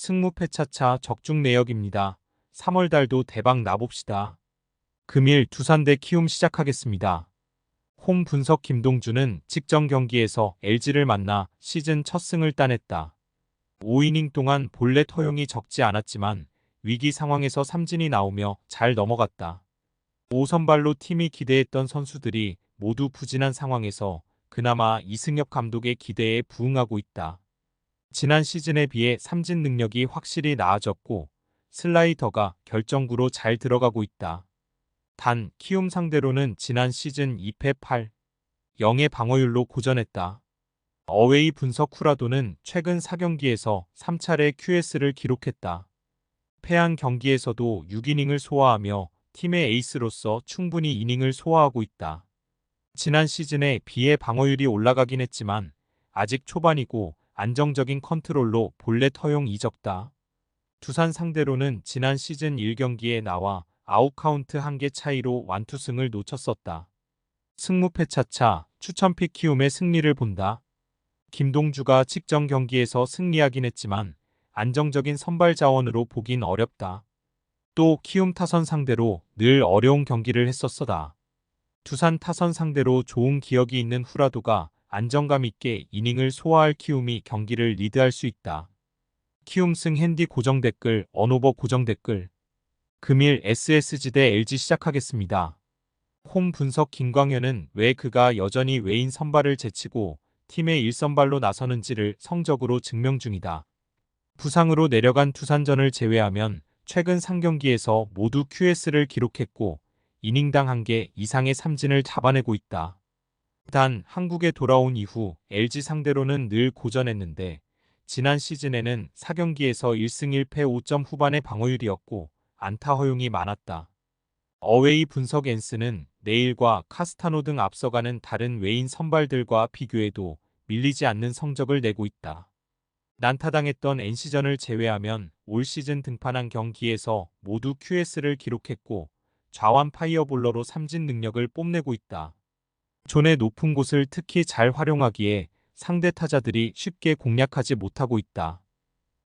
승무패차차 적중 내역입니다. 3월 달도 대박 나봅시다. 금일 두산 대 키움 시작하겠습니다. 홈 분석 김동주는 직전 경기에서 LG를 만나 시즌 첫 승을 따냈다. 5이닝 동안 볼넷 허용이 적지 않았지만 위기 상황에서 삼진이 나오며 잘 넘어갔다. 5선발로 팀이 기대했던 선수들이 모두 부진한 상황에서 그나마 이승엽 감독의 기대에 부응하고 있다. 지난 시즌에 비해 삼진 능력이 확실히 나아졌고 슬라이더가 결정구로 잘 들어가고 있다. 단 키움 상대로는 지난 시즌 2패 8, 0의 방어율로 고전했다. 어웨이 분석 쿠라도는 최근 4경기에서 3차례 QS를 기록했다. 패한 경기에서도 6이닝을 소화하며 팀의 에이스로서 충분히 이닝을 소화하고 있다. 지난 시즌에 비해 방어율이 올라가긴 했지만 아직 초반이고 안정적인 컨트롤로 볼넷 허용이 적다. 두산 상대로는 지난 시즌 1경기에 나와 아웃카운트 1개 차이로 완투승을 놓쳤었다. 승무패차차 추천픽 키움의 승리를 본다. 김동주가 직전 경기에서 승리하긴 했지만 안정적인 선발 자원으로 보긴 어렵다. 또 키움 타선 상대로 늘 어려운 경기를 했었어다. 두산 타선 상대로 좋은 기억이 있는 후라도가 안정감 있게 이닝을 소화할 키움이 경기를 리드할 수 있다. 키움승 핸디 고정 댓글 언오버 고정 댓글 금일 SSG 대 LG 시작하겠습니다. 홈 분석 김광현은 왜 그가 여전히 외인 선발을 제치고 팀의 1선발로 나서는지를 성적으로 증명 중이다. 부상으로 내려간 두산전을 제외하면 최근 3경기에서 모두 QS를 기록했고 이닝당 1개 이상의 삼진을 잡아내고 있다. 단 한국에 돌아온 이후 LG 상대로는 늘 고전했는데 지난 시즌에는 4경기에서 1승 1패 5점 후반의 방어율이었고 안타 허용이 많았다. 어웨이 분석 엔스는 네일과 카스타노 등 앞서가는 다른 외인 선발들과 비교해도 밀리지 않는 성적을 내고 있다. 난타당했던 NC전을 제외하면 올 시즌 등판한 경기에서 모두 QS를 기록했고 좌완 파이어볼러로 삼진 능력을 뽐내고 있다. 존의 높은 곳을 특히 잘 활용하기에 상대 타자들이 쉽게 공략하지 못하고 있다.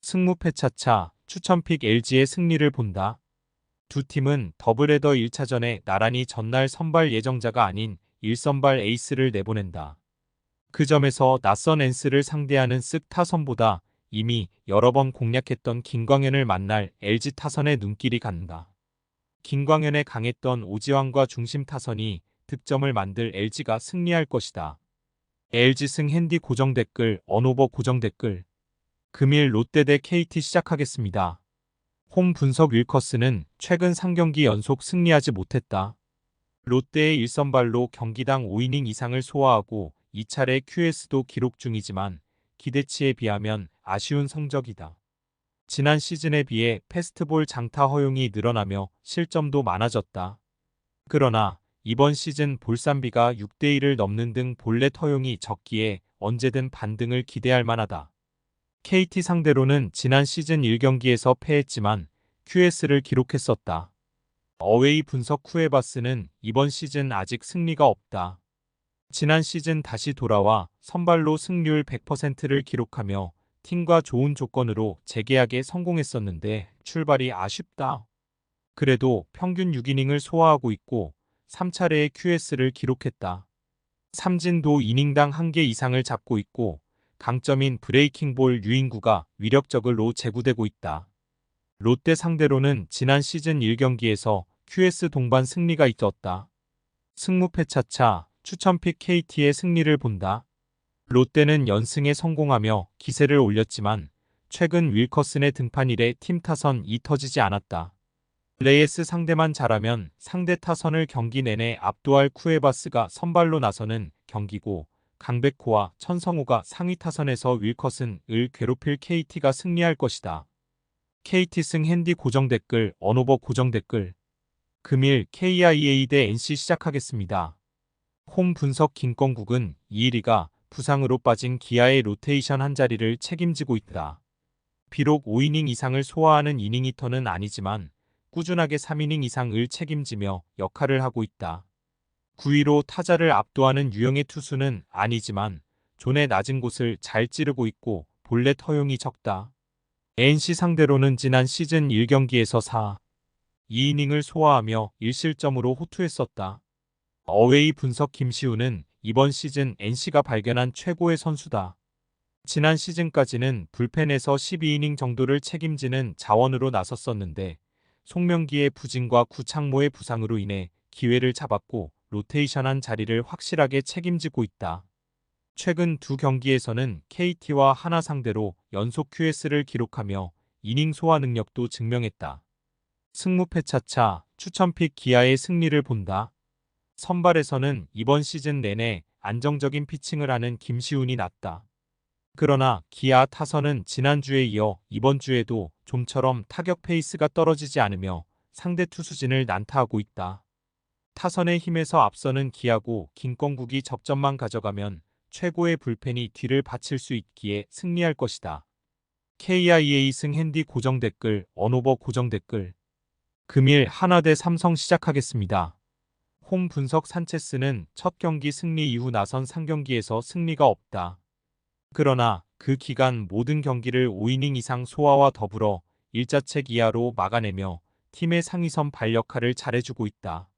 승무패차차 추천픽 LG의 승리를 본다. 두 팀은 더블헤더 1차전에 나란히 전날 선발 예정자가 아닌 1선발 에이스를 내보낸다. 그 점에서 낯선 엔스를 상대하는 쓱 타선보다 이미 여러 번 공략했던 김광현을 만날 LG 타선의 눈길이 간다. 김광현의 강했던 오지환과 중심 타선이 득점을 만들 LG가 승리할 것이다. LG승 핸디 고정 댓글 언오버 고정 댓글 금일 롯데 대 KT 시작하겠습니다. 홈 분석 윌커스는 최근 3경기 연속 승리하지 못했다. 롯데의 1선발로 경기당 5이닝 이상을 소화하고 2차례 QS도 기록 중이지만 기대치에 비하면 아쉬운 성적이다. 지난 시즌에 비해 패스트볼 장타 허용이 늘어나며 실점도 많아졌다. 그러나 이번 시즌 볼쌈비가 6대1을 넘는 등 볼넷 허용이 적기에 언제든 반등을 기대할 만하다. KT 상대로는 지난 시즌 1경기에서 패했지만 QS를 기록했었다. 어웨이 분석 쿠에바스는 이번 시즌 아직 승리가 없다. 지난 시즌 다시 돌아와 선발로 승률 100%를 기록하며 팀과 좋은 조건으로 재계약에 성공했었는데 출발이 아쉽다. 그래도 평균 6이닝을 소화하고 있고 3차례의 QS를 기록했다. 삼진도 이닝당 1개 이상을 잡고 있고 강점인 브레이킹볼 유인구가 위력적으로 제구되고 있다. 롯데 상대로는 지난 시즌 1경기에서 QS 동반 승리가 있었다. 승무패차차 추천픽 KT의 승리를 본다. 롯데는 연승에 성공하며 기세를 올렸지만 최근 윌커슨의 등판 이래 팀 타선이 터지지 않았다. 레이스 상대만 잘하면 상대 타선을 경기 내내 압도할 쿠에바스가 선발로 나서는 경기고 강백호와 천성호가 상위 타선에서 윌커슨을 괴롭힐 KT가 승리할 것이다. KT승 핸디 고정 댓글 언오버 고정 댓글 금일 KIA 대 NC 시작하겠습니다. 홈 분석 김건국은 이일이가 부상으로 빠진 기아의 로테이션 한 자리를 책임지고 있다. 비록 5이닝 이상을 소화하는 이닝 히터는 아니지만 꾸준하게 3이닝 이상을 책임지며 역할을 하고 있다. 9위로 타자를 압도하는 유형의 투수는 아니지만 존의 낮은 곳을 잘 찌르고 있고 볼넷 허용이 적다. NC 상대로는 지난 시즌 1경기에서 4, 2이닝을 소화하며 1실점으로 호투했었다. 어웨이 분석 김시우는 이번 시즌 NC가 발견한 최고의 선수다. 지난 시즌까지는 불펜에서 12이닝 정도를 책임지는 자원으로 나섰었는데 송명기의 부진과 구창모의 부상으로 인해 기회를 잡았고 로테이션한 자리를 확실하게 책임지고 있다. 최근 두 경기에서는 KT와 하나 상대로 연속 QS를 기록하며 이닝 소화 능력도 증명했다. 승무패 차차 추천픽 기아의 승리를 본다. 선발에서는 이번 시즌 내내 안정적인 피칭을 하는 김시훈이 났다. 그러나 기아 타선은 지난주에 이어 이번 주에도 좀처럼 타격 페이스가 떨어지지 않으며 상대 투수진을 난타하고 있다. 타선의 힘에서 앞서는 기아고 김건국이 접점만 가져가면 최고의 불펜이 뒤를 받칠 수 있기에 승리할 것이다. KIA 승 핸디 고정 댓글 언오버 고정 댓글 금일 하나 대 삼성 시작하겠습니다. 홈 분석 산체스는 첫 경기 승리 이후 나선 3경기에서 승리가 없다. 그러나 그 기간 모든 경기를 5이닝 이상 소화와 더불어 일자책 이하로 막아내며 팀의 상위선 발 역할을 잘해주고 있다.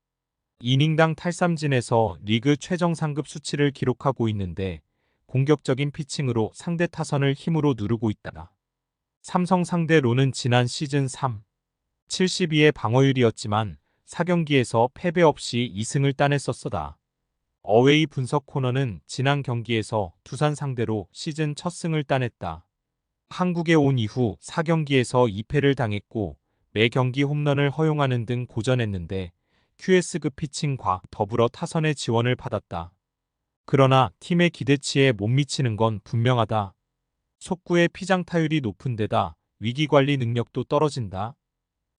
이닝당 탈삼진에서 리그 최정 상급 수치를 기록하고 있는데 공격적인 피칭으로 상대 타선을 힘으로 누르고 있다. 삼성 상대로는 지난 시즌 3, 72의 방어율이었지만 4경기에서 패배 없이 2승을 따냈었다. 어웨이 분석 코너는 지난 경기에서 두산 상대로 시즌 첫 승을 따냈다. 한국에 온 이후 4경기에서 2패를 당했고 매 경기 홈런을 허용하는 등 고전했는데 QS급 피칭과 더불어 타선의 지원을 받았다. 그러나 팀의 기대치에 못 미치는 건 분명하다. 속구의 피장 타율이 높은 데다 위기관리 능력도 떨어진다.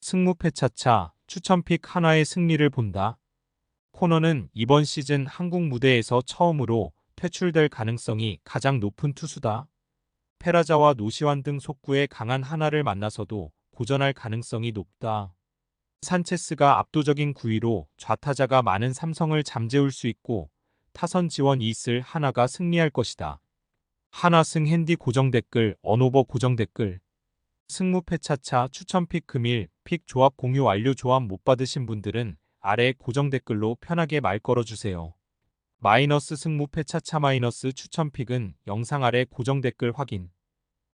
승무패 차차 추천픽 하나의 승리를 본다. 코너는 이번 시즌 한국 무대에서 처음으로 퇴출될 가능성이 가장 높은 투수다. 페라자와 노시환 등 속구에 강한 하나를 만나서도 고전할 가능성이 높다. 산체스가 압도적인 구위로 좌타자가 많은 삼성을 잠재울 수 있고 타선 지원이 있을 하나가 승리할 것이다. 하나 승 핸디 고정 댓글 언오버 고정 댓글 승무패 차차 추천픽 금일 픽 조합 공유 완료. 조합 못 받으신 분들은 아래 고정 댓글로 편하게 말 걸어주세요. 마이너스 승무패 차차 마이너스 추천픽은 영상 아래 고정 댓글 확인.